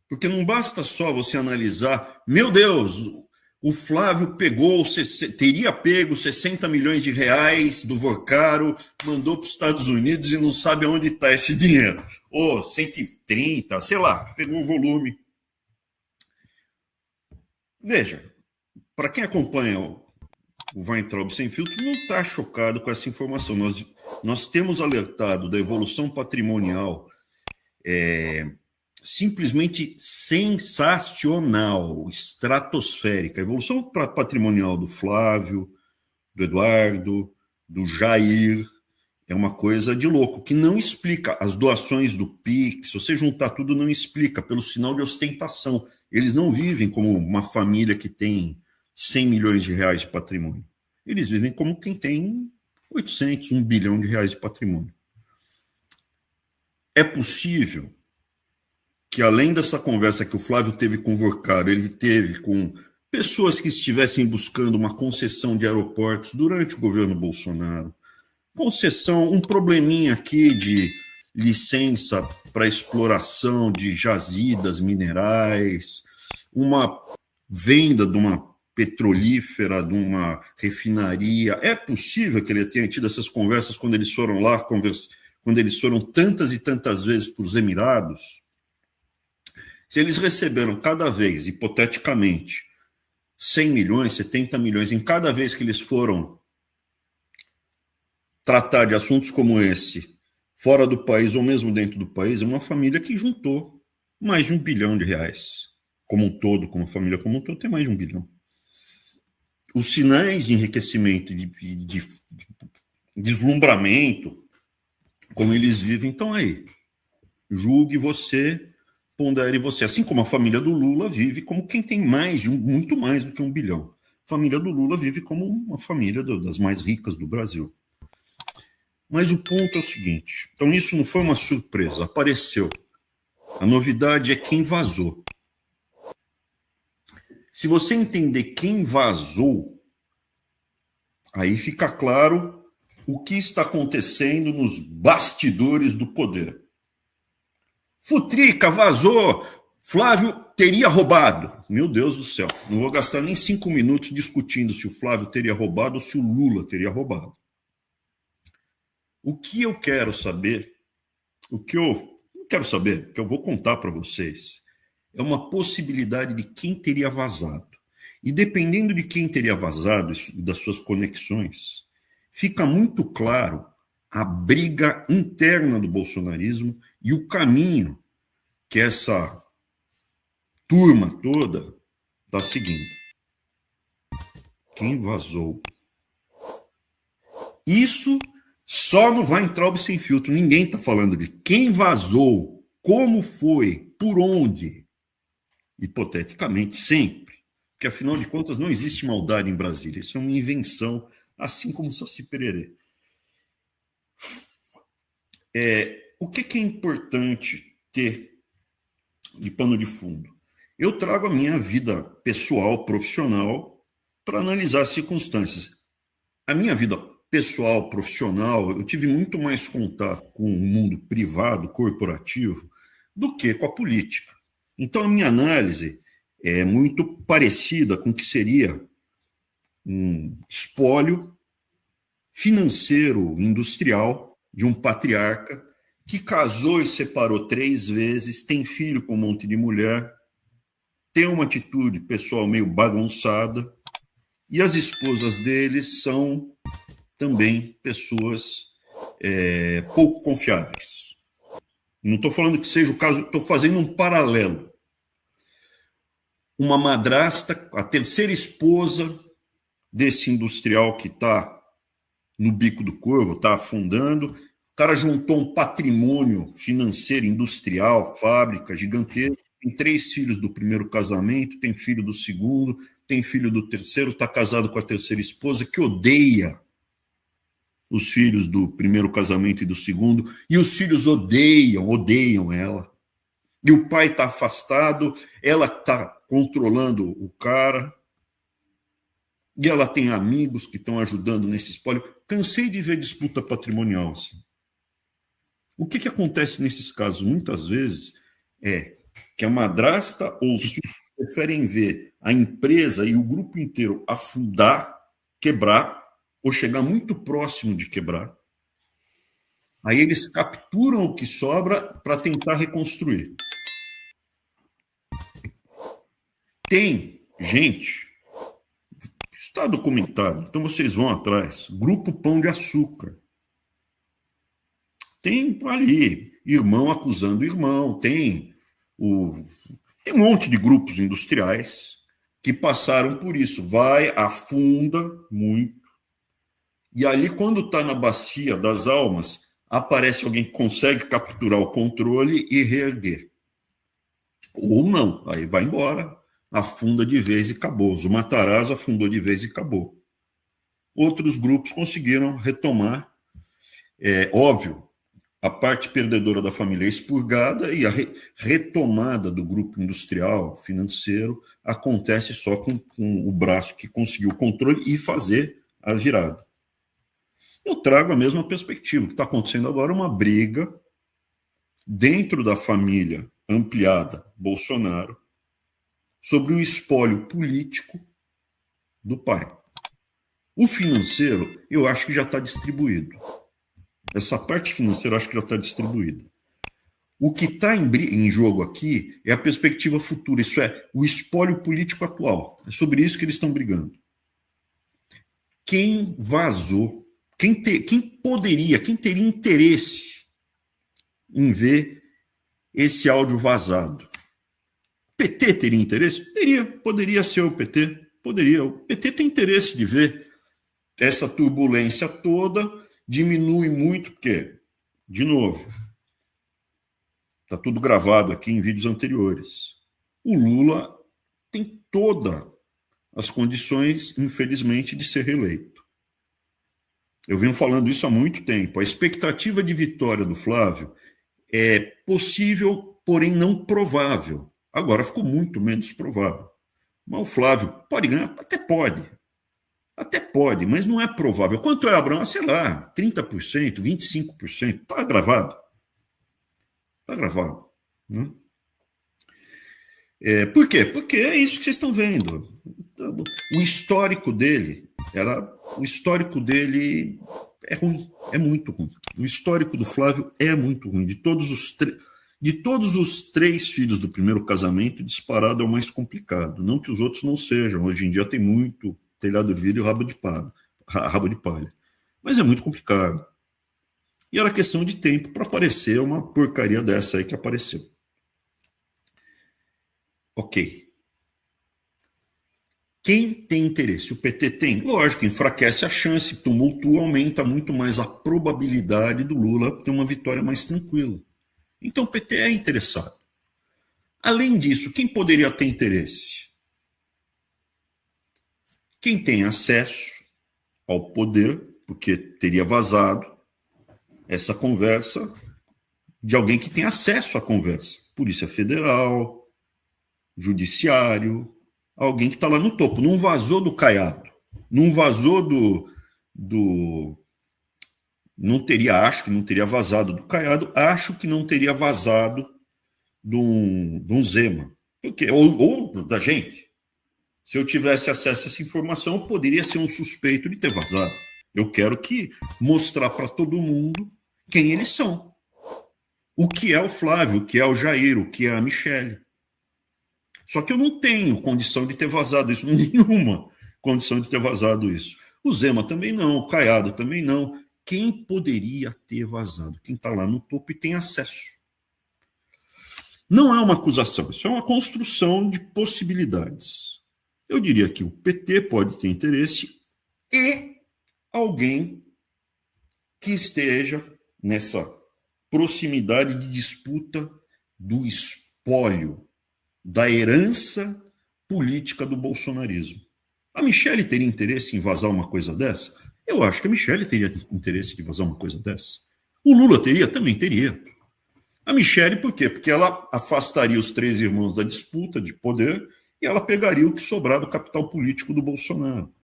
Porque não basta só você analisar, meu Deus, o Flávio teria pego 60 milhões de reais do Vocaro, mandou para os Estados Unidos e não sabe onde está esse dinheiro. Ou 130, sei lá, pegou um volume. Veja, para quem acompanha o Weintraub Sem Filtro, não está chocado com essa informação. Nós temos alertado da evolução patrimonial simplesmente sensacional, estratosférica. A evolução patrimonial do Flávio, do Eduardo, do Jair, é uma coisa de louco, que não explica. As doações do Pix, se você juntar tudo, não explica, pelo sinal de ostentação. Eles não vivem como uma família que tem 100 milhões de reais de patrimônio. Eles vivem como quem tem 800, 1 bilhão de reais de patrimônio. É possível que, além dessa conversa que o Flávio teve com o Vocaro, ele teve com pessoas que estivessem buscando uma concessão de aeroportos durante o governo Bolsonaro, concessão, um probleminha aqui de licença para exploração de jazidas minerais, uma venda de uma petrolífera, de uma refinaria. É possível que ele tenha tido essas conversas quando eles foram lá, quando eles foram tantas e tantas vezes para os Emirados? Se eles receberam cada vez, hipoteticamente, 100 milhões, 70 milhões em cada vez que eles foram tratar de assuntos como esse, fora do país ou mesmo dentro do país, é uma família que juntou mais de 1 bilhão de reais. Como um todo, como família como um todo, tem mais de 1 bilhão. Os sinais de enriquecimento, de deslumbramento, como eles vivem, estão aí. Julgue você, pondere você. Assim como a família do Lula vive como quem tem muito mais do que 1 bilhão. A família do Lula vive como uma família das mais ricas do Brasil. Mas o ponto é o seguinte, então isso não foi uma surpresa, apareceu. A novidade é quem vazou. Se você entender quem vazou, aí fica claro o que está acontecendo nos bastidores do poder. Futrica, vazou, Flávio teria roubado. Meu Deus do céu, não vou gastar nem 5 minutos discutindo se o Flávio teria roubado ou se o Lula teria roubado. O que eu quero saber, o que eu não quero saber, que eu vou contar para vocês, é uma possibilidade de quem teria vazado. E dependendo de quem teria vazado, das suas conexões, fica muito claro a briga interna do bolsonarismo e o caminho que essa turma toda está seguindo. Quem vazou? Isso só no Weintraub Sem Filtro. Ninguém está falando de quem vazou, como foi, por onde. Hipoteticamente, sempre. Porque, afinal de contas, não existe maldade em Brasília. Isso é uma invenção, assim como Saci Pererê. O que é importante ter de pano de fundo? Eu trago a minha vida pessoal, profissional, para analisar as circunstâncias. A minha vida pessoal, profissional, eu tive muito mais contato com o mundo privado, corporativo, do que com a política. Então, a minha análise é muito parecida com o que seria um espólio financeiro, industrial, de um patriarca que casou e separou 3 vezes, tem filho com um monte de mulher, tem uma atitude pessoal meio bagunçada, e as esposas deles são também pessoas pouco confiáveis. Não estou falando que seja o caso, estou fazendo um paralelo. Uma madrasta, a terceira esposa desse industrial que está no bico do corvo, está afundando. O cara juntou um patrimônio financeiro, industrial, fábrica gigantesca. Tem 3 filhos do primeiro casamento, tem filho do segundo, tem filho do terceiro, está casado com a terceira esposa, que odeia os filhos do primeiro casamento e do segundo, e os filhos odeiam ela. E o pai está afastado, ela está controlando o cara, e ela tem amigos que estão ajudando nesse espólio. Cansei de ver disputa patrimonial assim. O que acontece nesses casos, muitas vezes, é que a madrasta ou os filhos preferem ver a empresa e o grupo inteiro afundar, quebrar, ou chegar muito próximo de quebrar. Aí eles capturam o que sobra para tentar reconstruir. Tem gente, está documentado, então vocês vão atrás, Grupo Pão de Açúcar. Tem ali irmão acusando irmão, tem um monte de grupos industriais que passaram por isso. Vai, afunda muito. E ali, quando está na bacia das almas, aparece alguém que consegue capturar o controle e reerguer. Ou não, aí vai embora, afunda de vez e acabou. O Matarazzo afundou de vez e acabou. Outros grupos conseguiram retomar. Óbvio, a parte perdedora da família é expurgada e a retomada do grupo industrial, financeiro, acontece só com o braço que conseguiu o controle e fazer a virada. Eu trago a mesma perspectiva. O que está acontecendo agora é uma briga dentro da família ampliada Bolsonaro sobre o espólio político do pai. O financeiro, eu acho que já está distribuído. Essa parte financeira, eu acho que já está distribuída. O que está em jogo aqui é a perspectiva futura, isso é, o espólio político atual. É sobre isso que eles estão brigando. Quem vazou, quem teria interesse em ver esse áudio vazado? PT teria interesse? Poderia ser o PT, poderia. O PT tem interesse de ver essa turbulência toda, diminui muito, porque, de novo, está tudo gravado aqui em vídeos anteriores. O Lula tem todas as condições, infelizmente, de ser reeleito. Eu venho falando isso há muito tempo. A expectativa de vitória do Flávio é possível, porém não provável. Agora ficou muito menos provável. Mas o Flávio pode ganhar? Até pode. Até pode, mas não é provável. Quanto é, Abraão? Sei lá, 30%, 25%. Está gravado. Está gravado. Né? Por quê? Porque é isso que vocês estão vendo. O histórico dele é ruim, é muito ruim. O histórico do Flávio é muito ruim. De todos os três filhos do primeiro casamento, disparado é o mais complicado. Não que os outros não sejam. Hoje em dia tem muito telhado de vidro e rabo de palha. Mas é muito complicado. E era questão de tempo para aparecer uma porcaria dessa aí que apareceu. Ok. Quem tem interesse? O PT tem? Lógico, enfraquece a chance, tumultua, aumenta muito mais a probabilidade do Lula ter uma vitória mais tranquila. Então o PT é interessado. Além disso, quem poderia ter interesse? Quem tem acesso ao poder, porque teria vazado essa conversa de alguém que tem acesso à conversa. Polícia Federal, Judiciário, alguém que está lá no topo. Não vazou do Caiado, não vazou acho que não teria vazado do Caiado, acho que não teria vazado de um Zema. Porque, ou da gente. Se eu tivesse acesso a essa informação, eu poderia ser um suspeito de ter vazado. Eu quero mostrar para todo mundo quem eles são. O que é o Flávio, o que é o Jair, o que é a Michelle. Só que eu não tenho condição de ter vazado isso, nenhuma condição de ter vazado isso. O Zema também não, o Caiado também não. Quem poderia ter vazado? Quem está lá no topo e tem acesso. Não é uma acusação, isso é uma construção de possibilidades. Eu diria que o PT pode ter interesse e alguém que esteja nessa proximidade de disputa do espólio, da herança política do bolsonarismo. A Michelle teria interesse em vazar uma coisa dessa? Eu acho que a Michelle teria interesse de vazar uma coisa dessa. O Lula teria? Também teria. A Michelle, por quê? Porque ela afastaria os três irmãos da disputa de poder e ela pegaria o que sobrar do capital político do Bolsonaro.